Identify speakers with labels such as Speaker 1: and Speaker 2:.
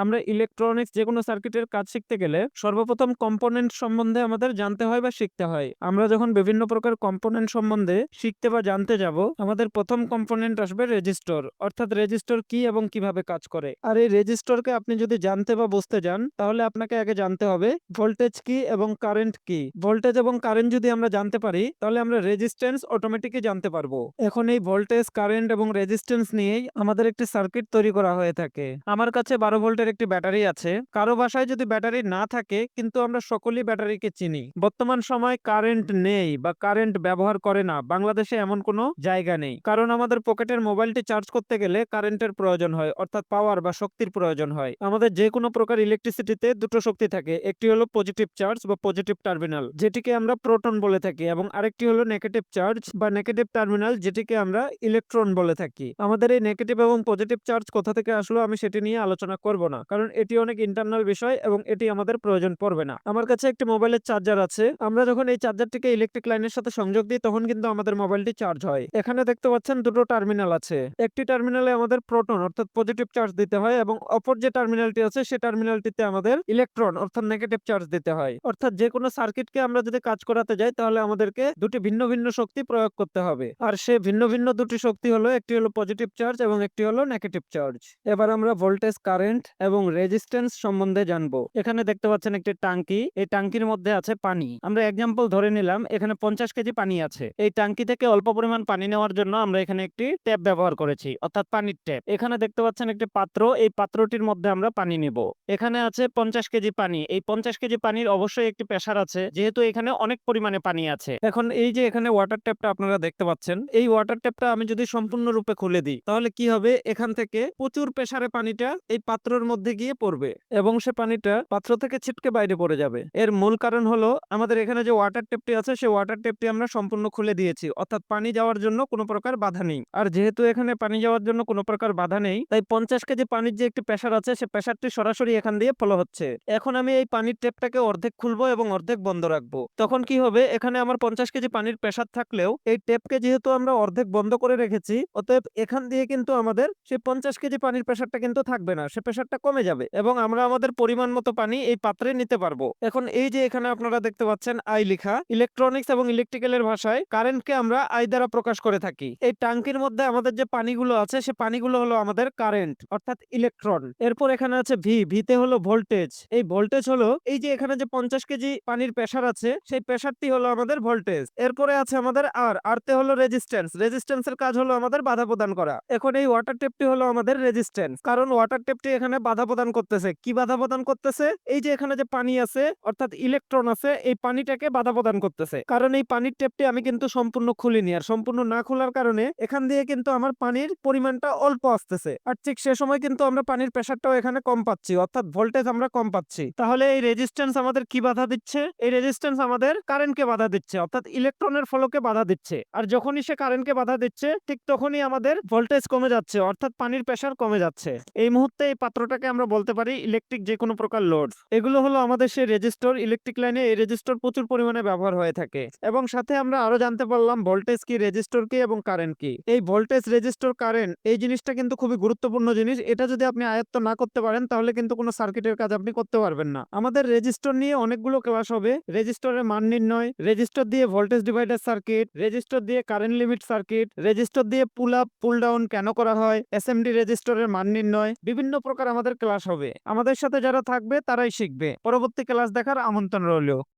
Speaker 1: আমরা ইলেকট্রনিক্স যেকোনো সার্কিটের কাজ শিখতে গেলে সর্বপ্রথম কম্পোনেন্ট সম্বন্ধে আমাদের জানতে হয় বা শিখতে হয়। আমরা যখন বিভিন্ন প্রকার কম্পোনেন্ট সম্বন্ধে শিখতে বা জানতে যাব, আমাদের প্রথম কম্পোনেন্ট আসবে রেজিস্টর। অর্থাৎ রেজিস্টর কি এবং কিভাবে কাজ করে। আর এই রেজিস্টরকে আপনি যদি জানতে বা বুঝতে যান, তাহলে আপনাকে আগে জানতে হবে ভোল্টেজ কি এবং কারেন্ট কি। ভোল্টেজ এবং কারেন্ট যদি আমরা জানতে পারি, তাহলে আমরা রেজিস্ট্যান্স অটোমেটিকই জানতে পারবো। এখন এই ভোল্টেজ, কারেন্ট এবং রেজিস্ট্যান্স নিয়েই আমাদের একটি সার্কিট তৈরি করা হয়ে থাকে। আমার কাছে 12 ভোল্টের একটি ব্যাটারি আছে। কারো বাসায় যদি ব্যাটারি না থাকে, কিন্তু আমরা সকলেই ব্যাটারিকে চিনি। বর্তমান সময় কারেন্ট নেই বা কারেন্ট ব্যবহার করে না, বাংলাদেশে এমন কোনো জায়গা নেই। কারণ আমাদের পকেটের মোবাইলটি চার্জ করতে গেলে কারেন্টের প্রয়োজন হয়, অর্থাৎ পাওয়ার বা শক্তির প্রয়োজন হয়। আমাদের যে কোনো প্রকার ইলেকট্রিসিটিতে দুটো শক্তি থাকে, একটি হলো পজিটিভ চার্জ বা পজিটিভ টার্মিনাল, যেটিকে আমরা প্রোটন বলে থাকি, এবং আরেকটি হলো নেগেটিভ চার্জ বা নেগেটিভ টার্মিনাল, যেটিকে আমরা ইলেকট্রন বলে থাকি। আমাদের এই নেগেটিভ এবং পজিটিভ চার্জ কোথা থেকে আসলো আমি সেটি নিয়ে আলোচনা করব না, কারণ এটি অনেক ইন্টারনাল বিষয় এবং এটি আমাদের প্রয়োজন পড়বে না। আমার কাছে একটি মোবাইলের চার্জার আছে। আমরা যখন এই চার্জারটিকে ইলেকট্রিক লাইনের সাথে সংযোগ দিই, তখন কিন্তু আমাদের মোবাইলটি চার্জ হয়। এখানে দেখতে পাচ্ছেন দুটো টার্মিনাল আছে। একটি টার্মিনালে আমাদের প্রোটন অর্থাৎ পজিটিভ চার্জ দিতে হয়, এবং অপর যে টার্মিনালটি আছে সে টার্মিনালটিতে আমাদের ইলেকট্রন অর্থাৎ নেগেটিভ চার্জ দিতে হয়। অর্থাৎ যে কোনো সার্কিটকে আমরা যদি কাজ করাতে যাই, তাহলে আমাদেরকে দুটি ভিন্ন ভিন্ন শক্তি প্রয়োগ করতে হবে। আর সে ভিন্ন ভিন্ন দুটি শক্তি হলো, একটি হলো পজিটিভ চার্জ এবং একটি হলো নেগেটিভ চার্জ। এবার আমরা ভোল্টেজ, কারেন্ট এবং রেজিস্ট্যান্স সম্বন্ধে জানবো। এখানে দেখতে পাচ্ছেন একটি ট্যাঙ্কি। এই ট্যাঙ্কির মধ্যে আছে পানি। আমরা এক্সাম্পল ধরে নিলাম এখানে 50 কেজি পানি আছে। এই ট্যাঙ্কি থেকে অল্প পরিমাণ পানি নেওয়ার জন্য আমরা এখানে একটি ট্যাপ ব্যবহার করেছি, অর্থাৎ পানির ট্যাপ। এখানে দেখতে পাচ্ছেন একটি পাত্র। এই পাত্রটির মধ্যে আমরা পানি নিব। এখানে আছে 50 কেজি পানি। এই 50 কেজি পানির অবশ্যই একটি প্রেসার আছে, যেহেতু এখানে অনেক পরিমাণে পানি আছে। এখন এই যে এখানে ওয়াটার ট্যাপটা আপনারা দেখতে পাচ্ছেন, এই ওয়াটার ট্যাপটা আমি যদি সম্পূর্ণরূপে খুলে দিই, তাহলে কি হবে, এখান থেকে প্রচুর প্রেসারে পানিটা এই পাত্রের মধ্যে গিয়ে পড়বে এবং সে পানিটা পাত্র থেকে ছিটকে বাইরে পড়ে যাবে। এর মূল কারণ হলো আমাদের এখানে যে ওয়াটার ট্যাপটি আছে, সেই ওয়াটার ট্যাপটি আমরা সম্পূর্ণ খুলে দিয়েছি, অর্থাৎ পানি যাওয়ার জন্য কোনো প্রকার বাধা নেই। আর যেহেতু এখানে পানি যাওয়ার জন্য কোনো প্রকার বাধা নেই, তাই 50 কেজি পানির যে একটি প্রেসার আছে, সে প্রেসারটি সরাসরি এখান দিয়ে ফলো হচ্ছে। এখন আমি এই পানির ট্যাপটাকে অর্ধেক খুলবো এবং অর্ধেক বন্ধ রাখবো। তখন কি হবে, এখানে আমার 50 কেজি পানির প্রেসার থাকলেও এই ট্যাপকে যেহেতু আমরা অর্ধেক বন্ধ করে রেখেছি, অতএব এখান দিয়ে কিন্তু আমাদের সেই 50 কেজি পানির প্রেসারটা কিন্তু থাকবে না, সে প্রেসারটা কমে যাবে এবং আমরা আমাদের পরিমাণ মতো পানি এই পাত্রে নিতে পারবো। এখন এই যে এখানে আপনারা দেখতে পাচ্ছেন আই লেখা, ইলেকট্রনিক্স এবং ইলেকট্রিক্যালের ভাষায় কারেন্টকে আমরা আই দ্বারা প্রকাশ করে থাকি। এই ট্যাঙ্কির মধ্যে আমাদের যে পানিগুলো আছে, সে পানিগুলো হলো আমাদের কারেন্ট অর্থাৎ ইলেকট্রন। এরপর এখানে আছে ভি, ভিতে হলো ভোল্টেজ। এই ভোল্টেজ হলো এই যে এখানে যে 50 কেজি পানির প্রেসার আছে, সেই প্রেসারটি হলো আমাদের ভোল্টেজ। এরপরে আছে আমাদের আর, আরতে হলো রেজিস্ট্যান্স। রেজিস্ট্যান্সের কাজ হলো আমাদের বাধা প্রদান করা। এখন এই ওয়াটার টেপটি হলো আমাদের রেজিস্ট্যান্স, কারণ ওয়াটার টেপটি এখানে বাধা প্রদান করতেছে। কি বাধা প্রদান করতেছে, এই যে এখানে যে পানি আছে অর্থাৎ ইলেকট্রন আছে, এই পানিটাকে বাধা প্রদান করতেছে। কারণ এই পানির টেপটি আমি কিন্তু সম্পূর্ণ খুলিনি, আর সম্পূর্ণ না খোলার কারণে এখান দিয়ে কিন্তু আমার পানির পরিমাণটা অল্প আসতেছে। আর ঠিক সে সময় কিন্তু আমরা পানির প্রেসারটাও এখানে কম পাচ্ছি, অর্থাৎ ভোল্টেজ আমরা কম পাচ্ছি। তাহলে এই রেজিস্ট্যান্স আমাদের কি বাধা দিচ্ছে, এই রেজিস্ট্যান্স আমাদের কারেন্টকে বাধা দিচ্ছে, অর্থাৎ ইলেকট্রনের ফ্লোকে বাধা দিচ্ছে। আর যখনই সে কারেন্টকে বাধা দিচ্ছে, ঠিক তখনই আমাদের ভোল্টেজ কমে যাচ্ছে, অর্থাৎ পানির প্রেসার কমে যাচ্ছে। এই মুহূর্তে এই পাত্রটাকে আমরা বলতে পারি ইলেকট্রিক যে কোনো প্রকার লোড। এগুলো হলো আমাদের সেই রেজিস্টর। ইলেকট্রিক লাইনে এই রেজিস্টর প্রচুর পরিমাণে ব্যবহার হয়ে থাকে। এবং সাথে আমরা আরো জানতে পারলাম ভোল্টেজ কি, রেজিস্টর কি এবং কারেন্ট কি। এই ভোল্টেজ, রেজিস্টর, কারেন্ট এই জিনিসটা কিন্তু খুবই গুরুত্বপূর্ণ জিনিস। এটা যদি আপনি আয়ত্ত না করতে পারেন, তাহলে কিন্তু কোনো সার্কিটের কাজ আপনি করতে পারবেন না। আমাদের রেজিস্টর নিয়ে অনেকগুলো ক্লাস হবে। রেজিস্টরের মান নির্ণয়, রেজিস্টর দিয়ে ভোল্টেজ ডিভাইডার সার্কিট, রেজিস্টর দিয়ে কারেন্ট লিমিট সার্কিট, রেজিস্টর দিয়ে পুল আপ পুল ডাউন কেন করা হয়, এসএমডি রেজিস্টরের মান নির্ণয়, বিভিন্ন প্রকার আমাদের ক্লাস হবে। আমাদের সাথে যারা থাকবে তারাই শিখবে। পরবর্তী ক্লাস দেখার আমন্ত্রণ রইল।